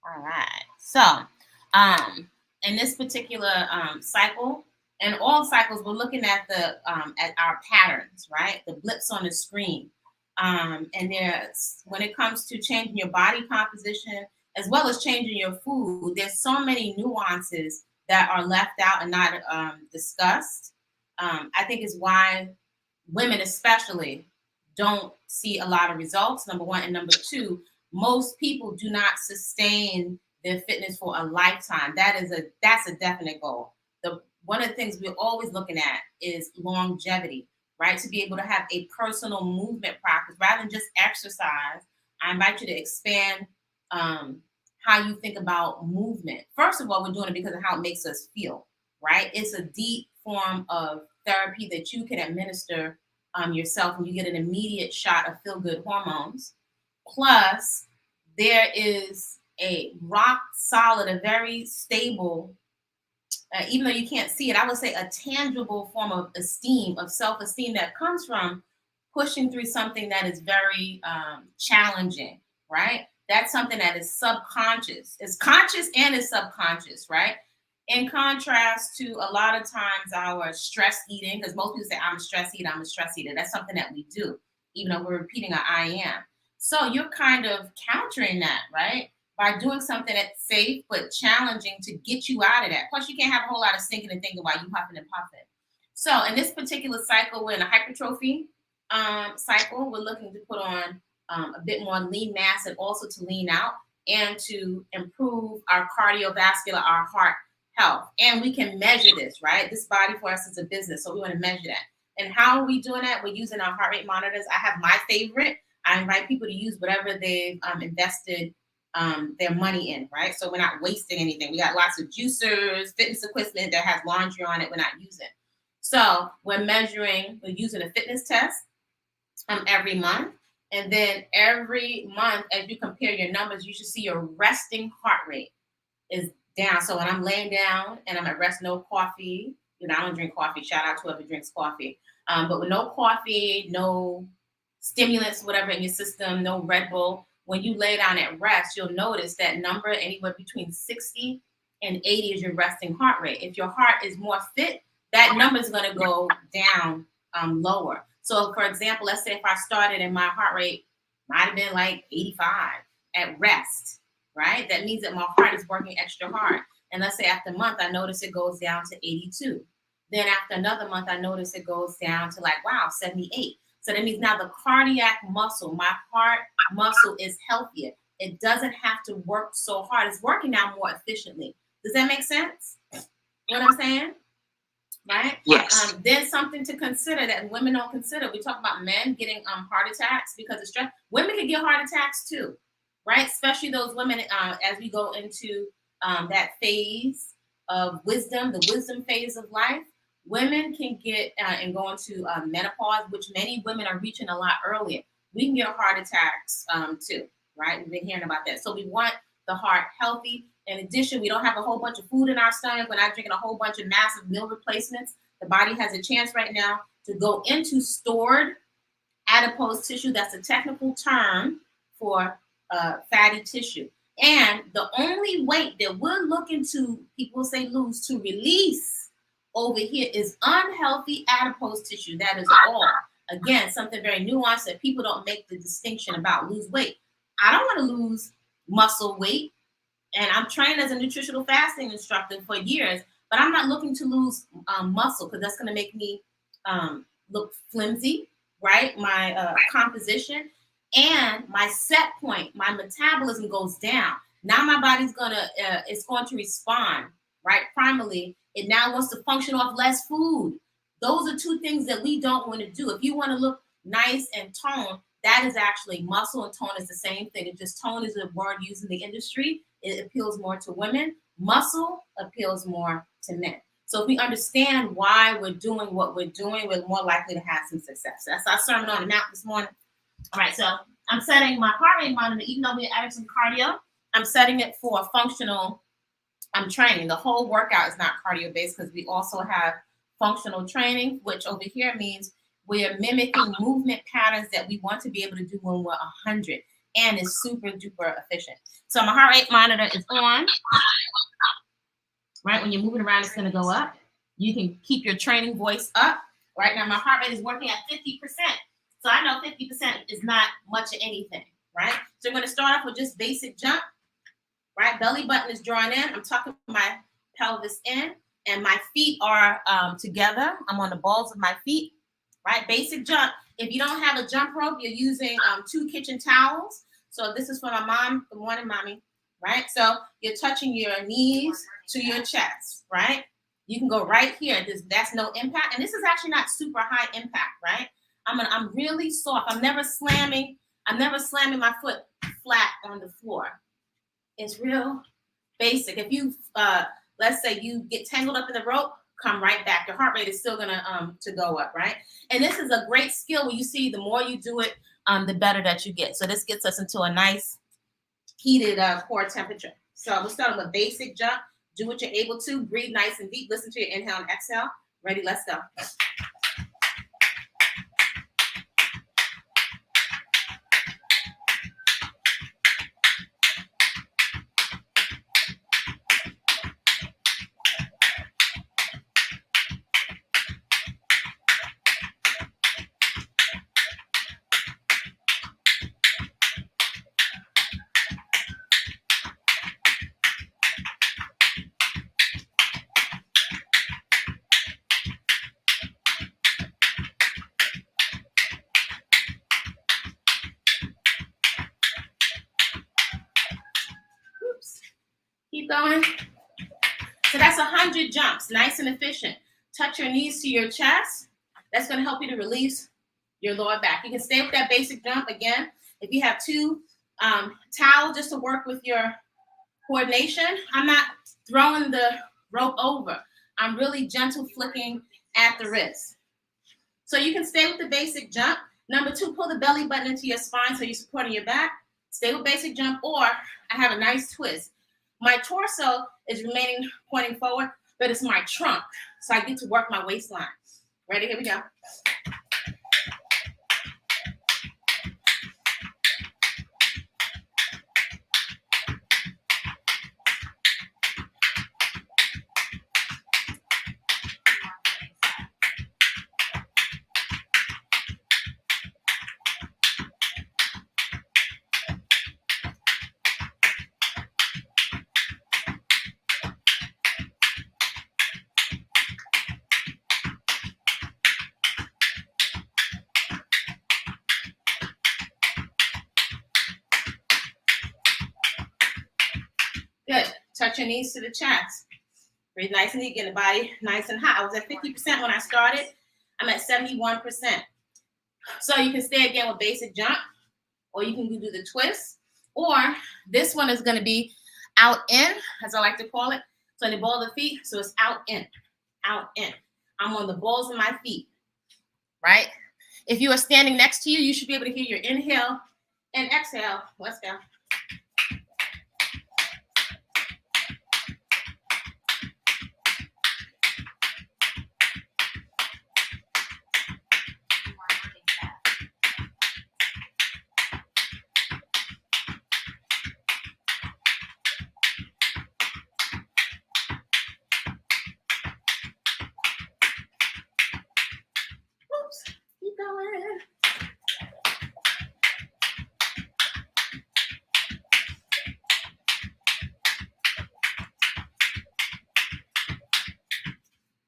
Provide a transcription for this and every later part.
All right. So, in this particular cycle, and all cycles, we're looking at the at our patterns, right? The blips on the screen. And there's when it comes to changing your body composition as well as changing your food, there's so many nuances that are left out and not discussed. I think is why women especially don't see a lot of results, number one, and number two, most people do not sustain their fitness for a lifetime. That's a definite goal. The One of the things we're always looking at is longevity, right? To be able to have a personal movement practice rather than just exercise. I invite you to expand how you think about movement. First of all, we're doing it because of how it makes us feel, right? It's a deep form of therapy that you can administer yourself, and you get an immediate shot of feel good hormones. Plus, there is a rock solid, a very stable, even though you can't see it, I would say a tangible form of esteem, of self esteem that comes from pushing through something that is very challenging, right? That's something that is subconscious. It's conscious and it's subconscious, right? In contrast to a lot of times our stress eating, because most people say, I'm a stress eater, I'm a stress eater. That's something that we do, even though we're repeating our I am. So you're kind of countering that, right? By doing something that's safe but challenging to get you out of that. Plus, you can't have a whole lot of thinking and thinking while you huffing and puffing. So in this particular cycle, we're in a hypertrophy cycle. We're looking to put on a bit more lean mass and also to lean out and to improve our cardiovascular, our heart health. And we can measure this, right? This body for us is a business, so we want to measure that. And how are we doing that? We're using our heart rate monitors. I have my favorite. I invite people to use whatever they've invested their money in, right? So we're not wasting anything. We got lots of juicers, fitness equipment that has laundry on it we're not using. So we're using a fitness test every month. And then every month, as you compare your numbers, you should see your resting heart rate is down. So when I'm laying down and I'm at rest, no coffee, I don't drink coffee. Shout out to whoever drinks coffee. But with no coffee, no stimulants, whatever in your system, no Red Bull, when you lay down at rest, you'll notice that number anywhere between 60 and 80 is your resting heart rate. If your heart is more fit, that number is going to go down lower. So, for example, let's say if I started and my heart rate might have been like 85 at rest, right? That means that my heart is working extra hard. And let's say after a month, I notice it goes down to 82. Then after another month, I notice it goes down to 78. So that means now the cardiac muscle, my heart muscle is healthier. It doesn't have to work so hard. It's working now more efficiently. Does that make sense? You know what I'm saying? Right? Yes. Then something to consider that women don't consider. We talk about men getting heart attacks because of stress. Women can get heart attacks too, right? Especially those women as we go into that phase of wisdom, the wisdom phase of life. Women can get and go into menopause, which many women are reaching a lot earlier. We can get heart attacks too, right? We've been hearing about that. So we want the heart healthy. In addition, we don't have a whole bunch of food in our stomach. We're not drinking a whole bunch of massive meal replacements. The body has a chance right now to go into stored adipose tissue. That's a technical term for fatty tissue. And the only weight that we're looking to, people say lose, to release over here is unhealthy adipose tissue. That is all. Again, something very nuanced that people don't make the distinction about. Lose weight. I don't want to lose muscle weight. And I'm trained as a nutritional fasting instructor for years, but I'm not looking to lose muscle because that's going to make me look flimsy, right? My composition and my set point, my metabolism goes down. Now my body's it's going to respond, right? Primarily, it now wants to function off less food. Those are two things that we don't want to do. If you want to look nice and toned, that is actually muscle and tone is the same thing. It's just tone is a word used in the industry. It appeals more to women. Muscle appeals more to men. So if we understand why we're doing what we're doing, we're more likely to have some success. That's our sermon on the mount this morning. All right, so I'm setting my heart rate monitor, even though we're adding some cardio, I'm setting it for functional training. The whole workout is not cardio based because we also have functional training, which over here means we are mimicking movement patterns that we want to be able to do when we're 100. and is super duper efficient. So my heart rate monitor is on. Right, when you're moving around, it's going to go up. You can keep your training voice up. Right now, my heart rate is working at 50%. So I know 50% is not much of anything, right? So we're going to start off with just basic jump, right? Belly button is drawn in. I'm tucking my pelvis in, and my feet are together. I'm on the balls of my feet, right? Basic jump. If you don't have a jump rope, you're using 2 kitchen towels. So this is for my mom. Good morning, mommy. Right? So you're touching your knees to your chest, right? You can go right here. That's no impact. And this is actually not super high impact, right? I'm really soft. I'm never slamming my foot flat on the floor. It's real basic. If you let's say you get tangled up in the rope, come right back. Your heart rate is still gonna to go up, right? And this is a great skill where you see the more you do it, the better that you get. So this gets us into a nice heated core temperature. So we're starting with basic jump. Do what you're able to. Breathe nice and deep. Listen to your inhale and exhale. Ready? Let's go. Keep going. So that's 100 jumps, nice and efficient. Touch your knees to your chest. That's going to help you to release your lower back. You can stay with that basic jump again. If you have 2 towels just to work with your coordination, I'm not throwing the rope over. I'm really gentle flicking at the wrist. So you can stay with the basic jump. Number 2, pull the belly button into your spine so you're supporting your back. Stay with basic jump, or I have a nice twist. My torso is remaining pointing forward, but it's my trunk. So I get to work my waistline. Ready? Here we go. Good. Touch your knees to the chest. Breathe nice and deep. Get the body nice and hot. I was at 50% when I started. I'm at 71%. So you can stay again with basic jump, or you can do the twist, or this one is going to be out in, as I like to call it. So in the ball of the feet, so it's out in, out in. I'm on the balls of my feet, right? If you are standing next to you, you should be able to hear your inhale and exhale. Let's go. Keep going.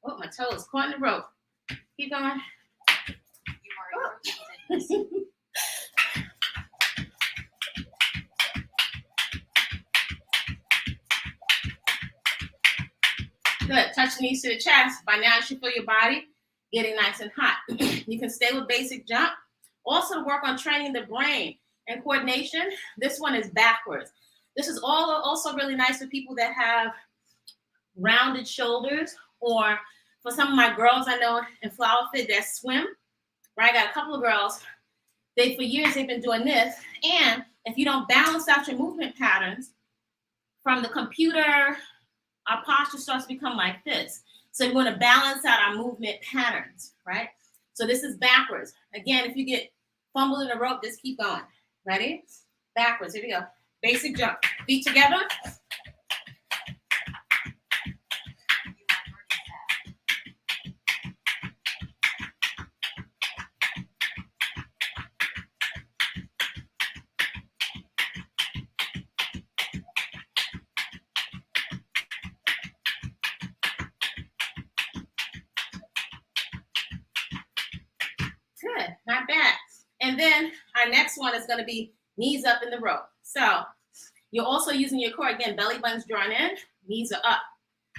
Oh, my toes caught in the rope. Keep going. Oh. Good. Touch the knees to the chest. By now, you should feel your body getting nice and hot. You can stay with basic jump. Also work on training the brain and coordination. This one is backwards. This is also really nice for people that have rounded shoulders, or for some of my girls I know in FLOWAH Fit that swim, right? I got a couple of girls, for years they've been doing this. And if you don't balance out your movement patterns from the computer, our posture starts to become like this. So we want to balance out our movement patterns, right? So this is backwards. Again, if you get fumbled in the rope, just keep going. Ready? backwards. Here we go. Basic jump. Feet together. Good, not bad. And then our next one is going to be knees up in the row. So you're also using your core again, belly buttons drawn in, knees are up.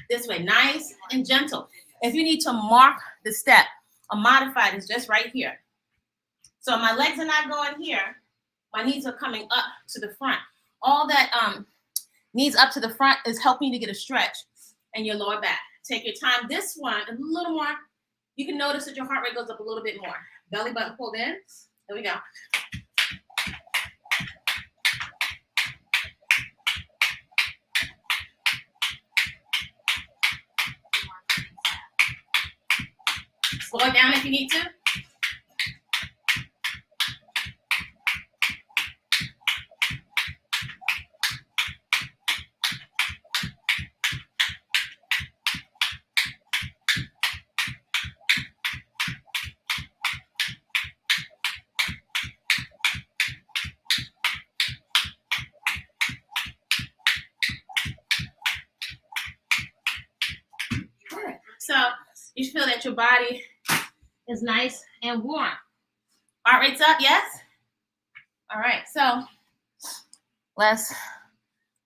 This way, nice and gentle. If you need to mark the step or modify it, it's just right here. So my legs are not going here. My knees are coming up to the front. All that knees up to the front is helping you to get a stretch in your lower back. Take your time. This one, a little more. You can notice that your heart rate goes up a little bit more. Belly button pulled in. There we go. Slow it down if you need to. So you feel that your body is nice and warm. Heart rate's up, yes? All right, so let's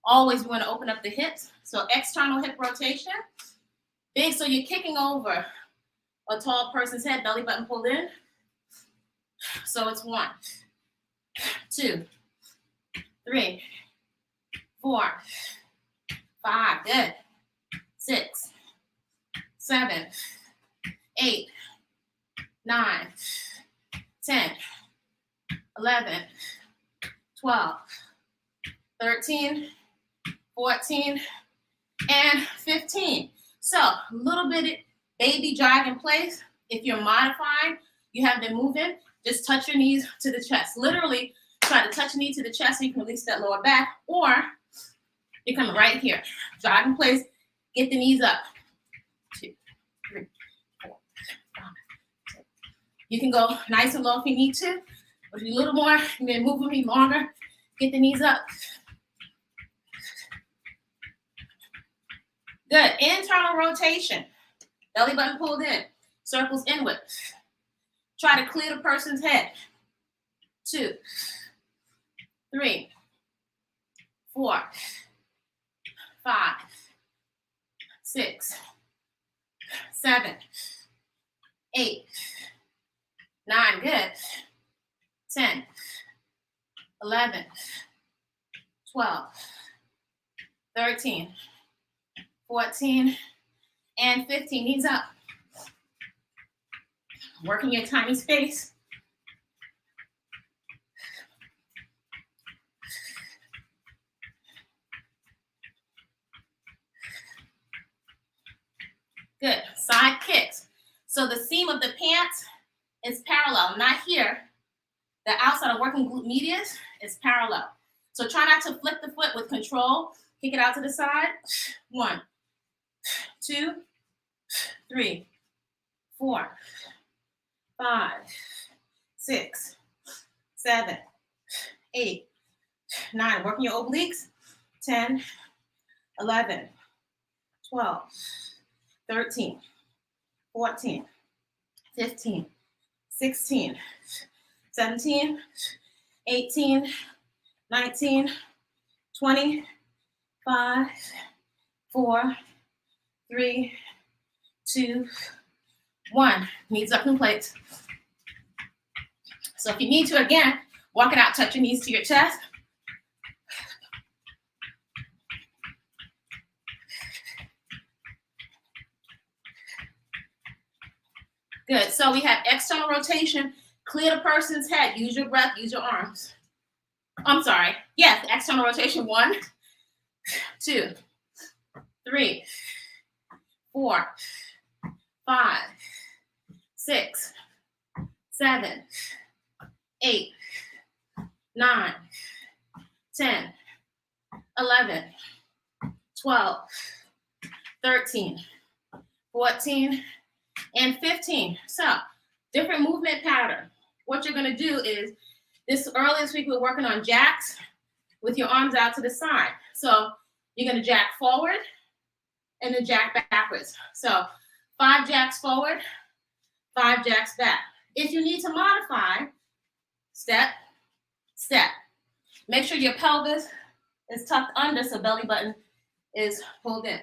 always want to open up the hips. So external hip rotation. Big, so you're kicking over a tall person's head, belly button pulled in. So it's 1, 2, 3, 4, 5, good. 6, 7, 8, 9, 10, 11, 12, 13, 14, and 15. So a little bit of baby jog in place. If you're modifying, you have them moving, just touch your knees to the chest. Literally try to touch your knee to the chest so you can release that lower back, or you're coming right here. Jog in place, get the knees up. 2, 3, 4, 5, 6. You can go nice and low if you need to. But if you a little more, you may move with me longer. Get the knees up. Good. Internal rotation. Belly button pulled in. Circles inward. Try to clear the person's head. 2, 3, 4, 5, 6, 7, 8, 9, good. 10, 11, 12, 13, 14, and 15. Knees up. Working your tiny space. Good. Side kicks. So the seam of the pants is parallel, not here. The outside of working glute medius is parallel. So try not to flip the foot with control. Kick it out to the side. 1, 2, 3, 4, 5, 6, 7, 8, 9. Working your obliques. 10, 11, 12, 13, 14, 15, 16, 17, 18, 19, 20, 5, 4, 3, 2, 1. Knees up in place. So if you need to, again, walk it out, touch your knees to your chest. Good. So we have external rotation. Clear the person's head. Use your breath. Use your arms. I'm sorry. Yes, external rotation. 1, 2, 3, 4, 5, 6, 7, 8, 9, 10, 11, 12, 13, 14, and 15. So different movement pattern. What you're going to do is, this earlier this week we were working on jacks with your arms out to the side. So you're going to jack forward and then jack backwards. So 5 jacks forward, 5 jacks back. If you need to modify, step, step. Make sure your pelvis is tucked under so belly button is pulled in.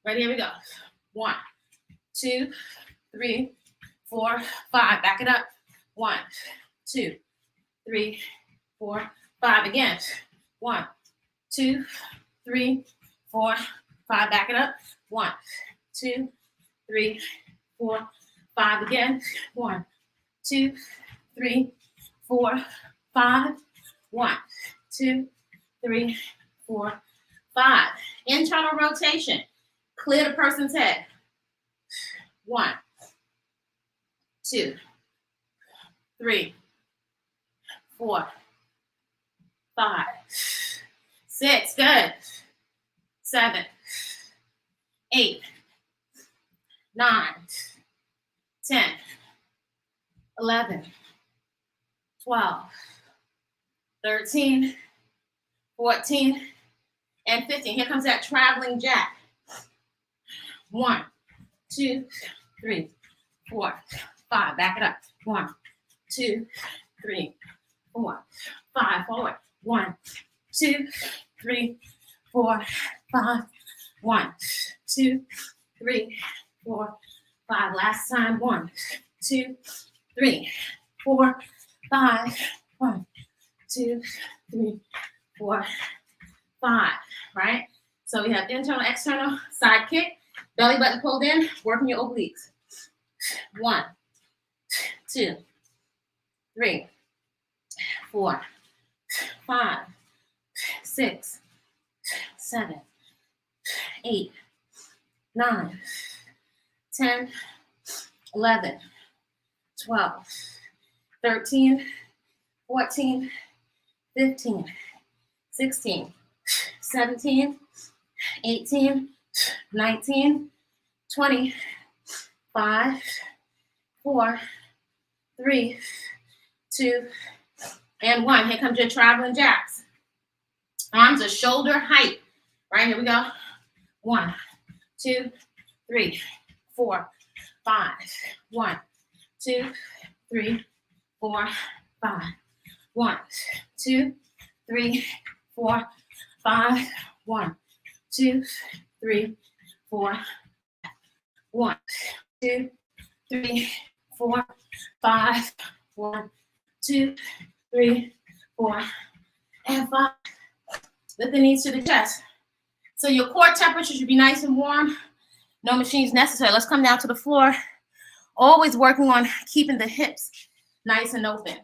Ready? Here we go. 1, 2, 3, 4, 5. Back it up. 1, 2, 3, 4, 5. Again. 1, 2, 3, 4, 5. Back it up. 1, 2, 3, 4, 5. Again. 1, 2, 3, 4, 5. 1, 2, 3, 4, 5. Internal rotation. Clear the person's head. 1, 2, 3, 4, 5, 6. Good. 7, 8, 9, 10, 11, 12, 13, 14, and 15. Here comes that traveling jack. 1, 2, 3, 4, 5. Back it up. 1, 2, 3, 4, 5. Forward. 1, 2, 3, 4, 5. 1, 2, 3, 4, 5. Last time. 1, 2, 3, 4, 5. 1, 2, 3, 4, 5. Right? So we have internal, external, side kick, belly button pulled in, working your obliques. 1, 2, 3, 4, 5, 6, 7, 8, 9, 10, 11, 12, 13, 14, 15, 16, 17, 18, 19, 20, 5, 4, 3, 2, and 1. Here comes your traveling jacks. Arms are shoulder height. Right, here we go. 1, 2, 3, 4, 5. 1, 2, 3, 4, 5. 1, 2, 3, 4, 5. 1, 2, 3, 4. 1, 2, 3, 4, 5. 1, 2, 3, 4, and 5. Lift the knees to the chest. So your core temperature should be nice and warm. No machines necessary. Let's come down to the floor. Always working on keeping the hips nice and open.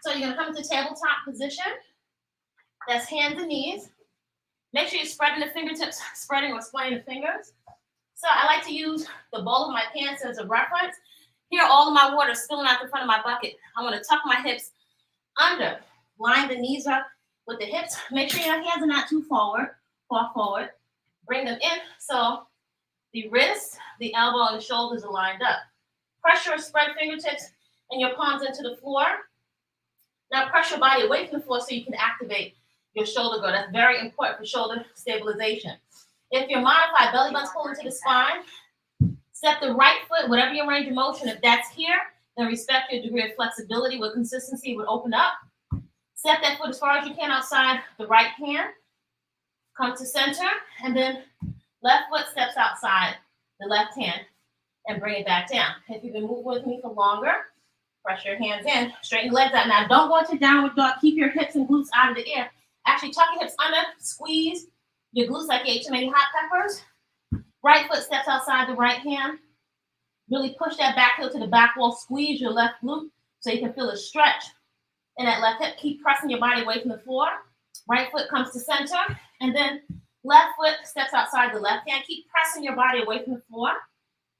So you're going to come into tabletop position. That's hands and knees. Make sure you're spreading the fingertips, spreading or splaying the fingers. So I like to use the bowl of my pants as a reference. Here, all of my water is spilling out the front of my bucket. I want to tuck my hips under. Line the knees up with the hips. Make sure your hands are not too far forward. Bring them in so the wrist, the elbow, and the shoulders are lined up. Pressure, spread fingertips and your palms into the floor. Now press your body away from the floor so you can activate your shoulder growth. That's very important for shoulder stabilization. If you're modified, belly button's pulled into the spine. Step the right foot, whatever your range of motion. If that's here, then respect your degree of flexibility where consistency would open up. Step that foot as far as you can outside the right hand. Come to center, and then left foot steps outside the left hand and bring it back down. If you've been moving with me for longer, press your hands in, straighten your legs out. Now, don't go into downward dog. Keep your hips and glutes out of the air. Actually, tuck your hips under, squeeze your glutes like you ate too many hot peppers. Right foot steps outside the right hand. Really push that back heel to the back wall. Squeeze your left glute so you can feel a stretch in that left hip. Keep pressing your body away from the floor. Right foot comes to center, and then left foot steps outside the left hand. Keep pressing your body away from the floor.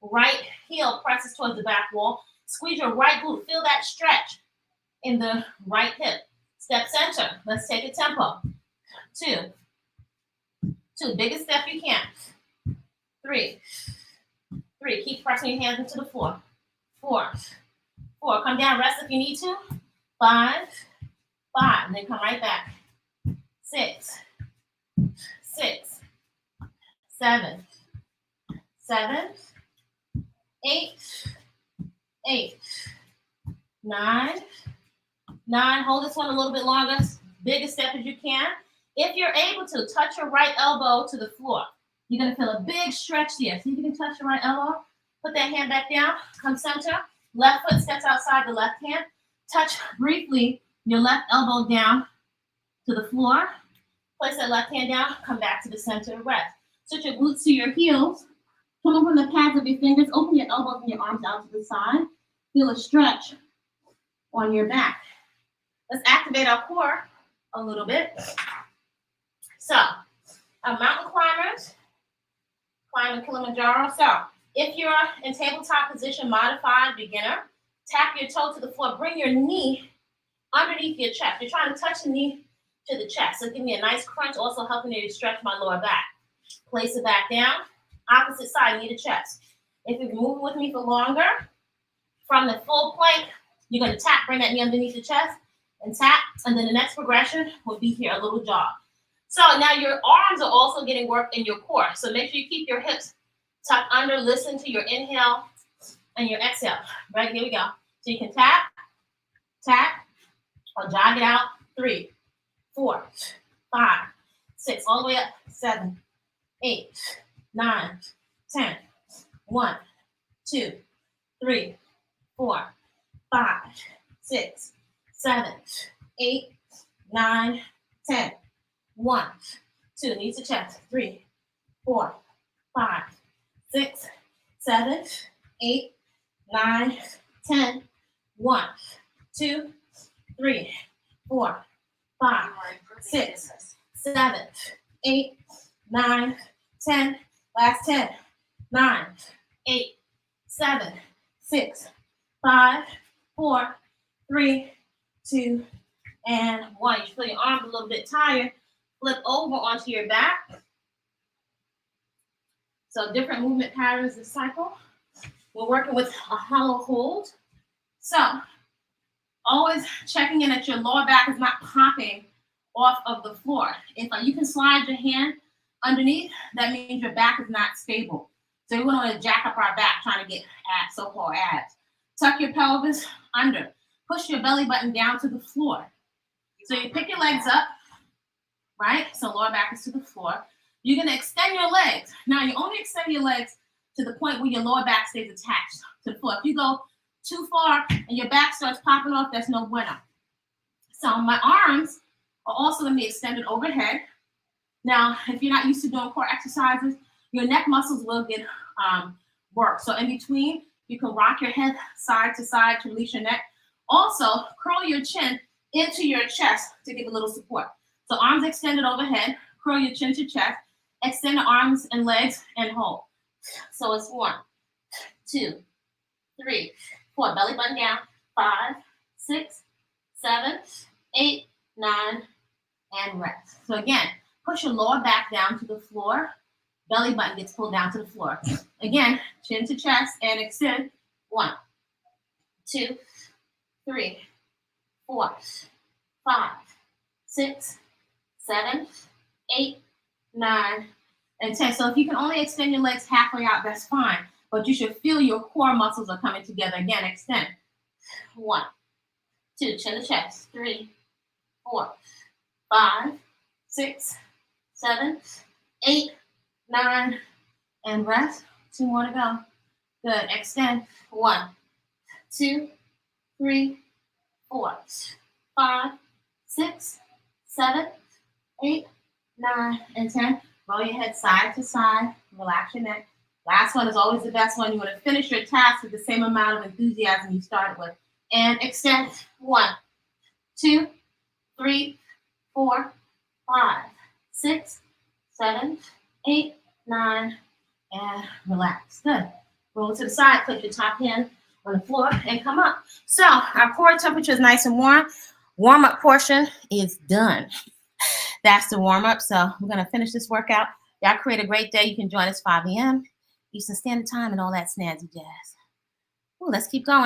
Right heel presses towards the back wall. Squeeze your right glute. Feel that stretch in the right hip. Step center. Let's take a tempo. 2. 2. Biggest step you can. 3. 3. Keep pressing your hands into the floor. 4. 4. Come down, rest if you need to. 5. 5. And then come right back. 6. 6. 7. 7. 8. 8. 9. 9. Hold this one a little bit longer. Biggest step as you can. If you're able to, touch your right elbow to the floor. You're going to feel a big stretch there. See if you can touch your right elbow. Put that hand back down. Come center. Left foot steps outside the left hand. Touch briefly your left elbow down to the floor. Place that left hand down. Come back to the center. Rest. Switch your glutes to your heels. Come up from the pads of your fingers. Open your elbows and your arms out to the side. Feel a stretch on your back. Let's activate our core a little bit. So, our mountain climbers, climbing Kilimanjaro. So, if you're in tabletop position, modified, beginner, tap your toe to the floor. Bring your knee underneath your chest. You're trying to touch the knee to the chest. So, give me a nice crunch, also helping me to stretch my lower back. Place it back down. Opposite side, knee to chest. If you're moving with me for longer, from the full plank, you're going to tap, bring that knee underneath the chest, and tap. And then the next progression will be here, a little jog. So now your arms are also getting work in your core. So make sure you keep your hips tucked under. Listen to your inhale and your exhale. Right, here we go. So you can tap, tap, or jog it out. 3, 4, 5, 6, all the way up. 7, 8, 9, 10. 1, 2, 3, 4, 5, 6, 7, 8, 9, 10. 1, 2, knees to chest. 3, 4, 5, 6, 7, 8, 9, 10. 1, 2, 3, 4, 5, 6, 7, 8, 9, 10. Last 10. 9, 8, 7, 6, 5, 4, 3, 2, and 1. You feel your arms a little bit tired. Flip over onto your back. So different movement patterns this cycle. We're working with a hollow hold. So always checking in that your lower back is not popping off of the floor. If you can slide your hand underneath, that means your back is not stable. So we want to jack up our back, trying to get abs, so-called abs. Tuck your pelvis under. Push your belly button down to the floor. So you pick your legs up, right? So lower back is to the floor. You're going to extend your legs. Now, you only extend your legs to the point where your lower back stays attached to the floor. If you go too far and your back starts popping off, that's no bueno. So my arms are also going to be extended overhead. Now, if you're not used to doing core exercises, your neck muscles will get work. So in between, you can rock your head side to side to release your neck. Also, curl your chin into your chest to give a little support. So arms extended overhead, curl your chin to chest, extend the arms and legs and hold. So it's 1, 2, 3, 4. Belly button down. 5, 6, 7, 8, 9, and rest. So again, push your lower back down to the floor. Belly button gets pulled down to the floor. Again, chin to chest and extend. 1, 2, 3, 4, 5, 6, 7, 8, 9, and 10. So if you can only extend your legs halfway out, that's fine. But you should feel your core muscles are coming together. Again, extend. 1, 2, chin to chest. 3, 4, 5, 6, 7, 8, 9, and rest. 2 more to go. Good. Extend. 1, 2, 3, 4, 5, 6, 7, 8, 9, and 10. Roll your head side to side. Relax your neck. Last one is always the best one. You want to finish your task with the same amount of enthusiasm you started with. And extend. 1, 2, 3, 4, 5, 6, 7, 8, 9, and relax. Good. Roll to the side. Put your top hand on the floor and come up. So our core temperature is nice and warm. Warm-up portion is done. That's the warm-up. So we're going to finish this workout. Y'all create a great day. You can join us 5 a.m. Eastern Standard Time and all that snazzy jazz. Ooh, let's keep going.